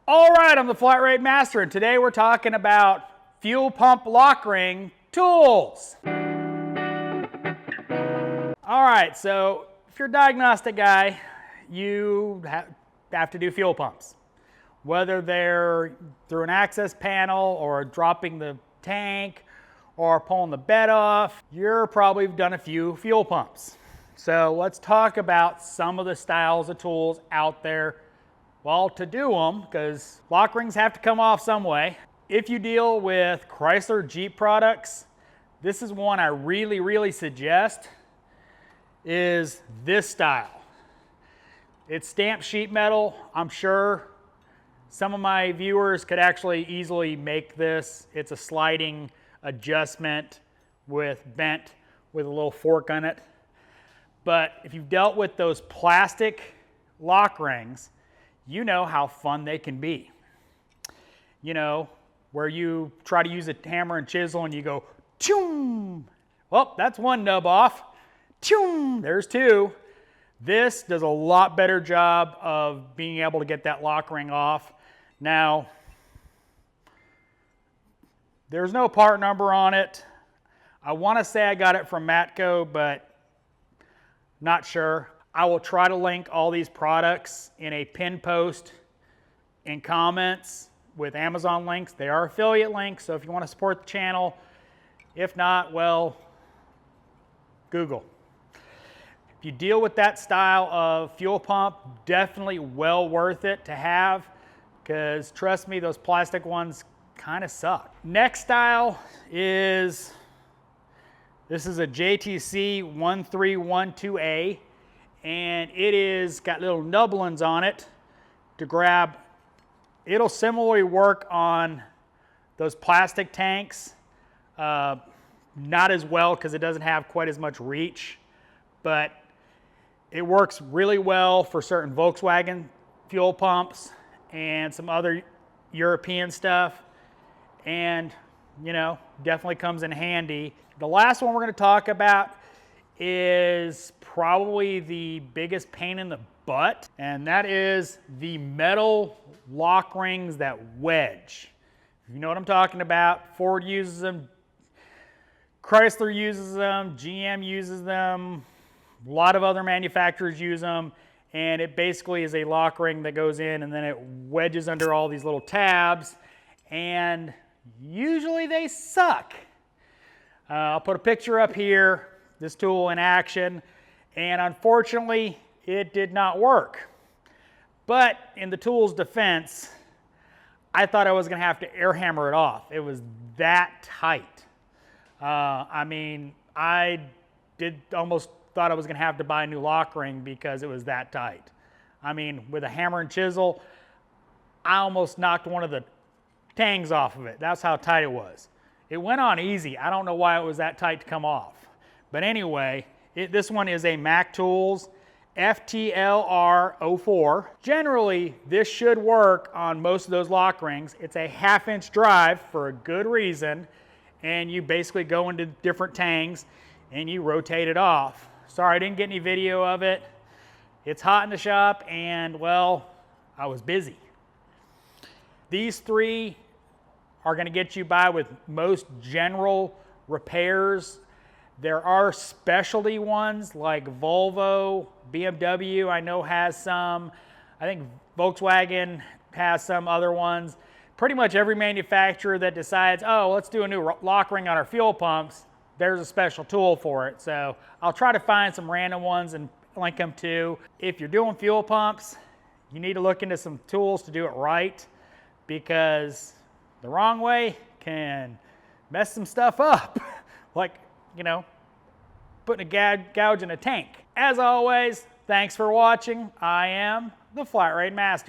All right, I'm the Flat Rate Master, and today we're talking about fuel pump lock ring tools. All right, so if you're a diagnostic guy, you have to do fuel pumps. Whether they're through an access panel or dropping the tank or pulling the bed off, you're probably done a few fuel pumps. So let's talk about some of the styles of tools out there. Well, to do them, because lock rings have to come off some way. If you deal with Chrysler Jeep products, this is one I really suggest, is this style. It's stamped sheet metal. I'm sure some of my viewers could actually easily make this. It's a sliding adjustment with bent with a little fork on it. But if you've dealt with those plastic lock rings, you know how fun they can be. You know, where you try to use a hammer and chisel and you go, choom. Well, that's one nub off. Choom, there's two. This does a lot better job of being able to get that lock ring off. Now, there's no part number on it. I want to say I got it from Matco, but not sure. I will try to link all these products in a pin post in comments with Amazon links. They are affiliate links, so if you want to support the channel, if not, well, Google. If you deal with that style of fuel pump, definitely well worth it to have, because trust me, those plastic ones kind of suck. Next style is, this is a JTC 1312A. And it is got little nublins on it to grab. It'll similarly work on those plastic tanks. Not as well because it doesn't have quite as much reach, but it works really well for certain Volkswagen fuel pumps and some other European stuff. And, you know, definitely comes in handy. The last one we're going to talk about is probably the biggest pain in the butt, and that is the metal lock rings that wedge. You know what I'm talking about. Ford uses them, Chrysler uses them, GM uses them, a lot of other manufacturers use them, and it basically is a lock ring that goes in and then it wedges under all these little tabs, and usually they suck. I'll put a picture up here, this tool in action, and unfortunately it did not work. But in the tool's defense, I thought I was going to have to air hammer it off. It was that tight. I mean, I almost thought I was going to have to buy a new lock ring because it was that tight. I mean, with a hammer and chisel, I almost knocked one of the tangs off of it. That's how tight it was. It went on easy. I don't know why it was that tight to come off. But anyway, this one is a Mac Tools FTLR04. Generally, this should work on most of those lock rings. It's a 1/2 inch drive for a good reason, and you basically go into different tangs and you rotate it off. Sorry I didn't get any video of it. It's hot in the shop and, well, I was busy. These three are going to get you by with most general repairs. There are specialty ones like Volvo, BMW, I know has some. I think Volkswagen has some other ones. Pretty much every manufacturer that decides, oh, let's do a new lock ring on our fuel pumps, there's a special tool for it. So I'll try to find some random ones and link them too. If you're doing fuel pumps, you need to look into some tools to do it right, because the wrong way can mess some stuff up. Like, you know, putting a gouge in a tank. As always, thanks for watching. I am the Flat Rate Master.